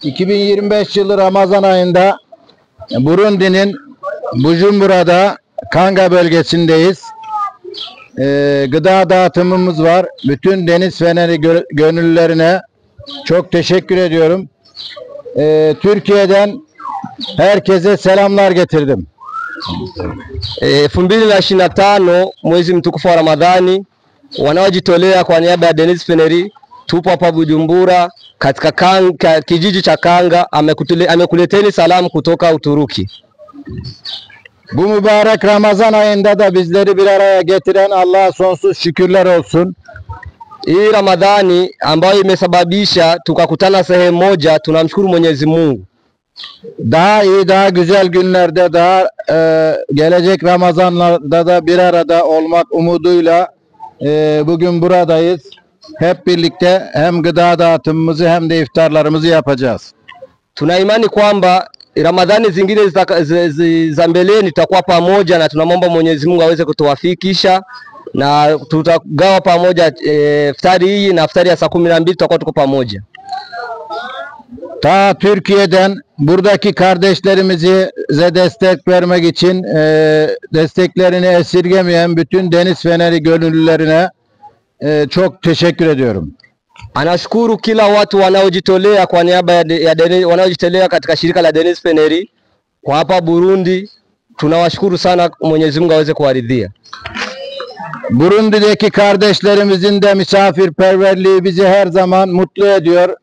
2025 yılı Ramazan ayında Burundi'nin Bujumbura'da Kanga bölgesindeyiz. Gıda dağıtımımız var. Bütün Deniz Feneri gönüllülerine çok teşekkür ediyorum. Türkiye'den herkese selamlar getirdim. 2025 mwezi mtukufu wa Ramadhani, wanaojitolea kwa niaba ya Deniz Feneri tupo hapa Bujumbura katika kijiji cha Kanga. Amekuleteni salamu kutoka Uturuki. Bu mübarek Ramazan ayında da bizleri bir araya getiren Allah'a sonsuz şükürler olsun. Hii Ramadhani ambayo imesababisha tukakutana sehemu moja, tunamshukuru Mwenyezi Mungu. Daha iyi, daha güzel günlerde, daha gelecek Ramazanlarda da bir arada olmak umuduyla bugün buradayız. Hep birlikte hem gıda dağıtımımızı hem de iftarlarımızı yapacağız. Tuna imani kwamba Ramadhani zingine za mbeleni tutakuwa pamoja, na tunamwomba Mwenyezi Mungu aweze kutuwafikisha na tutagawa pamoja iftari hii na iftari ya saa 12 tutakuwa tuko pamoja. Ta Türkiye'den buradaki kardeşlerimize destek vermek için desteklerini esirgemeyen bütün Deniz Feneri gönüllülerine çok teşekkür ediyorum. Anashukuru kila watu wanaojitolea kwa niaba ya wanaojitolea katika shirika la Deniz Feneri kwa hapa Burundi. Tunawashukuru sana, Mwenyezi Mungu aweze kuwaridhia. Burundi'deki kardeşlerimizin de misafirperverliği bizi her zaman mutlu ediyor.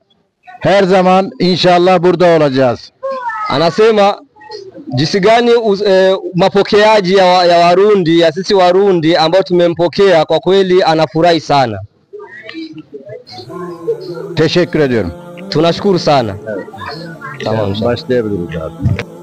Her zaman inşallah burada olacağız. Anasema jinsi gani mapokeaji ya Warundi, ya sisi Warundi ambao tumempokea, kwa kweli anafurahi sana. Teşekkür ediyorum. Tunashukuru sana. Tamam, başlayabiliriz abi.